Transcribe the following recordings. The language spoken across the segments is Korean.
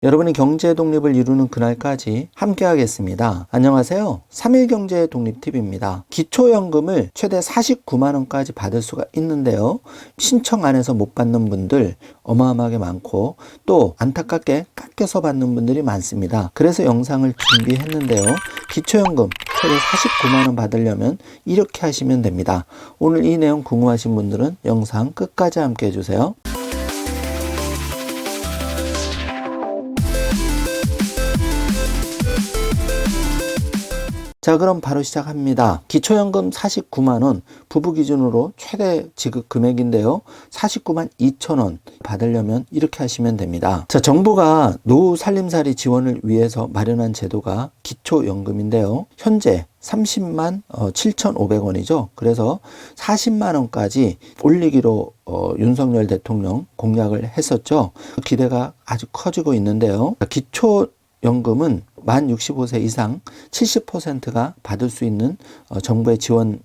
여러분이 경제 독립을 이루는 그날까지 함께 하겠습니다. 안녕하세요. 3일 경제 독립팁입니다. 기초연금을 최대 49만 원까지 받을 수가 있는데요. 신청 안 해서 못 받는 분들 어마어마하게 많고 또 안타깝게 깎여서 받는 분들이 많습니다. 그래서 영상을 준비했는데요. 기초연금 최대 49만 원 받으려면 이렇게 하시면 됩니다. 오늘 이 내용 궁금하신 분들은 영상 끝까지 함께 해주세요. 자, 그럼 바로 시작합니다. 기초연금 49만 원 부부 기준으로 최대 지급 금액인데요. 49만 2천 원 받으려면 이렇게 하시면 됩니다. 자, 정부가 노후 살림살이 지원을 위해서 마련한 제도가 기초연금인데요. 현재 30만 7,500원이죠. 그래서 40만 원까지 올리기로 윤석열 대통령 공약을 했었죠. 기대가 아주 커지고 있는데요. 기초연금은 만 65세 이상 70%가 받을 수 있는 정부의 지원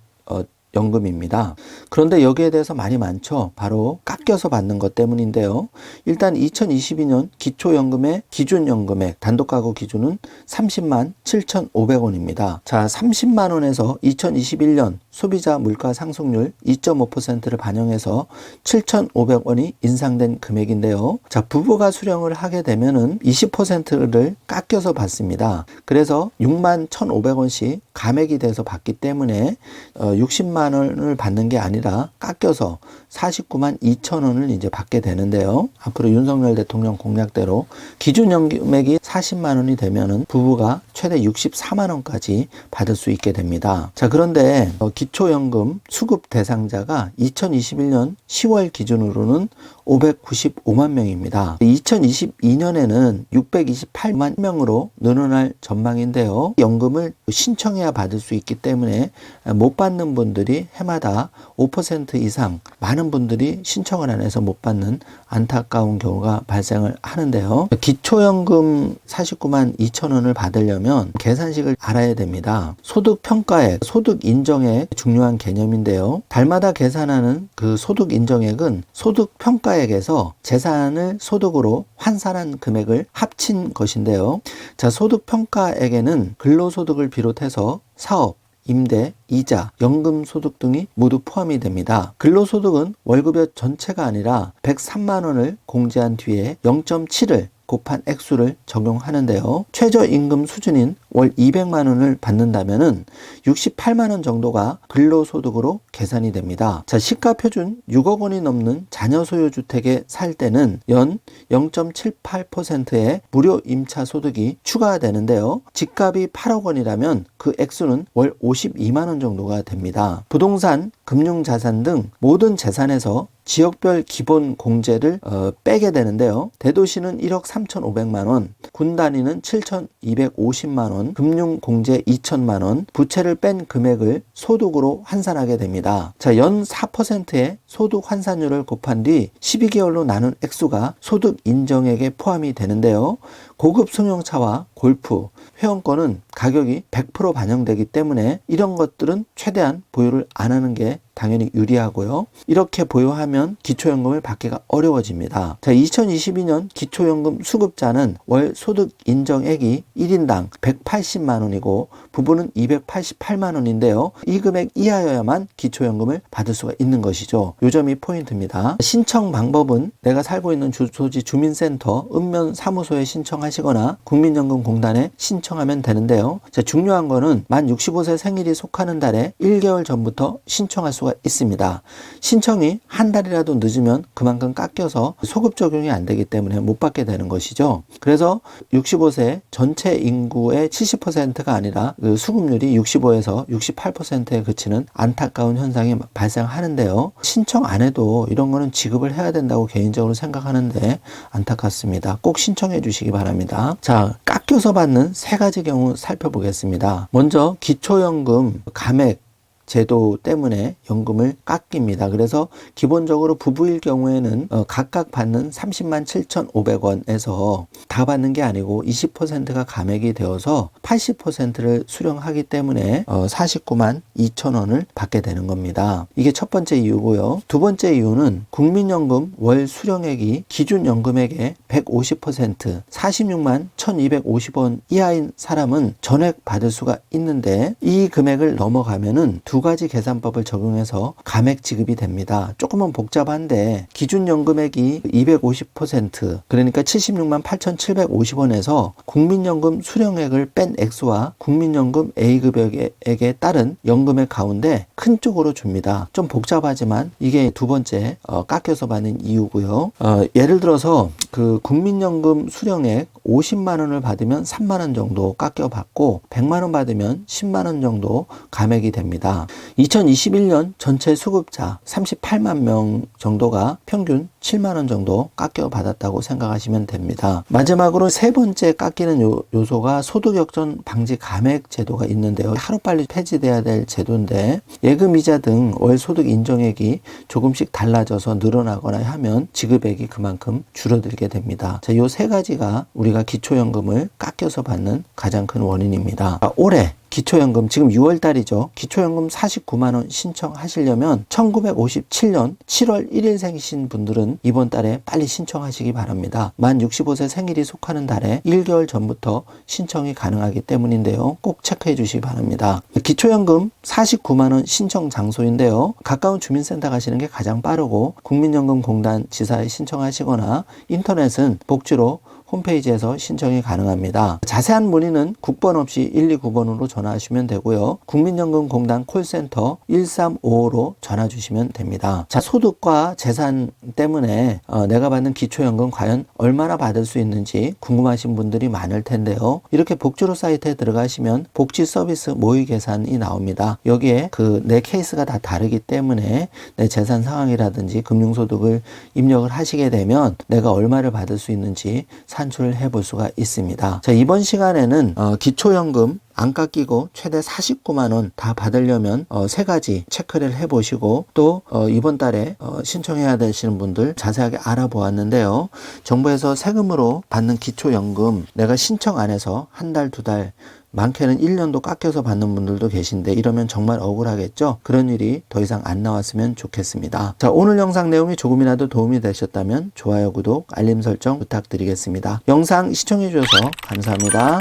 연금입니다. 그런데 여기에 대해서 말이 많죠. 바로 깎여서 받는 것 때문인데요. 일단 2022년 기초연금의 기준연금액 단독가구 기준은 30만 7,500원입니다. 자, 30만 원에서 2021년 소비자 물가 상승률 2.5%를 반영해서 7,500원이 인상된 금액인데요. 자, 부부가 수령을 하게 되면은 20%를 깎여서 받습니다. 그래서 6만 1,500원씩 감액이 돼서 받기 때문에 60만 원을 받는 게 아니라 깎여서 49만 2천 원을 이제 받게 되는데요. 앞으로 윤석열 대통령 공약대로 기준연금액이 40만 원이 되면은 부부가 최대 64만 원까지 받을 수 있게 됩니다. 자, 그런데 기초연금 수급 대상자가 2021년 10월 기준으로는 595만 명입니다. 2022년에는 628만 명으로 늘어날 전망인데요. 연금을 신청해야 받을 수 있기 때문에 못 받는 분들이 해마다 5% 이상 많은 분들이 신청을 안 해서 못 받는 안타까운 경우가 발생을 하는데요. 기초연금 49만 2천 원을 받으려면 계산식을 알아야 됩니다. 소득평가액, 소득인정액 중요한 개념인데요. 달마다 계산하는 그 소득인정액은 소득평가액에서 재산을 소득으로 환산한 금액을 합친 것인데요. 자, 소득평가액에는 근로소득을 비롯해서 사업, 임대, 이자, 연금소득 등이 모두 포함이 됩니다. 근로소득은 월급의 전체가 아니라 103만 원을 공제한 뒤에 0.7을 곱한 액수를 적용하는데요. 최저임금 수준인 월 200만 원을 받는다면은 68만 원 정도가 근로소득으로 계산이 됩니다. 자, 시가표준 6억 원이 넘는 자녀 소유 주택에 살 때는 연 0.78%의 무료 임차 소득이 추가되는데요. 집값이 8억 원이라면 그 액수는 월 52만 원 정도가 됩니다. 부동산, 금융자산 등 모든 재산에서 지역별 기본 공제를 빼게 되는데요. 대도시는 1억 3,500만 원, 군 단위는 7,250만 원, 금융공제 2천만 원, 부채를 뺀 금액을 소득으로 환산하게 됩니다. 자, 연 4%의 소득 환산율을 곱한 뒤 12개월로 나눈 액수가 소득 인정액에 포함이 되는데요. 고급 승용차와 골프, 회원권은 가격이 100% 반영되기 때문에 이런 것들은 최대한 보유를 안 하는 게 당연히 유리하고요. 이렇게 보유하면 기초연금을 받기가 어려워집니다. 자, 2022년 기초연금 수급자는 월 소득 인정액이 1인당 180만 원이고 부부는 288만 원인데요. 이 금액 이하여야만 기초연금을 받을 수가 있는 것이죠. 요 점이 포인트입니다. 신청 방법은 내가 살고 있는 주소지 주민센터 읍면사무소에 신청하시거나 국민연금공단에 신청하면 되는데요. 자, 중요한 거는 만 65세 생일이 속하는 달에 1개월 전부터 신청할 수가 있습니다. 신청이 한 달이라도 늦으면 그만큼 깎여서 소급 적용이 안 되기 때문에 못 받게 되는 것이죠. 그래서 65세 전체 인구의 70%가 아니라 그 수급률이 65에서 68%에 그치는 안타까운 현상이 발생하는데요. 신청 안 해도 이런 거는 지급을 해야 된다고 개인적으로 생각하는데 안타깝습니다. 꼭 신청해 주시기 바랍니다. 자, 깎여서 받는 세 가지 경우 살펴보겠습니다. 먼저 기초연금 감액 제도 때문에 연금을 깎입니다. 그래서 기본적으로 부부일 경우에는 각각 받는 307,500원에서 다 받는 게 아니고 20%가 감액이 되어서 80%를 수령하기 때문에 49만 2천원을 받게 되는 겁니다. 이게 첫 번째 이유고요. 두 번째 이유는 국민연금 월 수령액이 기준연금액의 150% 46만 1,250원 이하인 사람은 전액 받을 수가 있는데 이 금액을 넘어가면은 두 가지 계산법을 적용해서 감액 지급이 됩니다. 조금은 복잡한데 기준연금액이 250% 그러니까 76만 8,750원에서 국민연금 수령액을 뺀 액수와 국민연금 A급여액에 따른 연금액 가운데 큰 쪽으로 줍니다. 좀 복잡하지만 이게 두 번째 깎여서 받는 이유고요. 예를 들어서 그 국민연금 수령액 50만 원을 받으면 3만 원 정도 깎여 받고 100만 원 받으면 10만 원 정도 감액이 됩니다. 2021년 전체 수급자 38만 명 정도가 평균 7만 원 정도 깎여 받았다고 생각하시면 됩니다. 마지막으로 세 번째 깎이는 요소가 소득역전 방지 감액 제도가 있는데요. 하루빨리 폐지돼야 될 제도인데 예금이자 등 월 소득 인정액이 조금씩 달라져서 늘어나거나 하면 지급액이 그만큼 줄어들게 됩니다. 자, 요 세 가지가 우리가 기초연금을 깎여서 받는 가장 큰 원인입니다. 올해 기초연금 지금 6월 달이죠. 기초연금 49만 원 신청하시려면 1957년 7월 1일생이신 분들은 이번 달에 빨리 신청하시기 바랍니다. 만 65세 생일이 속하는 달에 1개월 전부터 신청이 가능하기 때문인데요. 꼭 체크해 주시기 바랍니다. 기초연금 49만 원 신청 장소인데요. 가까운 주민센터 가시는 게 가장 빠르고 국민연금공단 지사에 신청하시거나 인터넷은 복지로 홈페이지에서 신청이 가능합니다. 자세한 문의는 국번 없이 129번으로 전화하시면 되고요. 국민연금공단 콜센터 1355로 전화 주시면 됩니다. 자, 소득과 재산 때문에 내가 받는 기초연금 과연 얼마나 받을 수 있는지 궁금하신 분들이 많을 텐데요. 이렇게 복지로 사이트에 들어가시면 복지 서비스 모의 계산이 나옵니다. 여기에 내 케이스가 다 다르기 때문에 내 재산 상황이라든지 금융소득을 입력을 하시게 되면 내가 얼마를 받을 수 있는지 산출을 해볼 수가 있습니다. 자, 이번 시간에는 기초연금 안 깎이고 최대 49만 원 다 받으려면 세 가지 체크를 해보시고 또 이번 달에 신청해야 되시는 분들 자세하게 알아보았는데요. 정부에서 세금으로 받는 기초연금 내가 신청 안 해서 한 달, 두 달 많게는 1년도 깎여서 받는 분들도 계신데 이러면 정말 억울하겠죠? 그런 일이 더 이상 안 나왔으면 좋겠습니다. 자, 오늘 영상 내용이 조금이라도 도움이 되셨다면 좋아요, 구독, 알림 설정 부탁드리겠습니다. 영상 시청해 주셔서 감사합니다.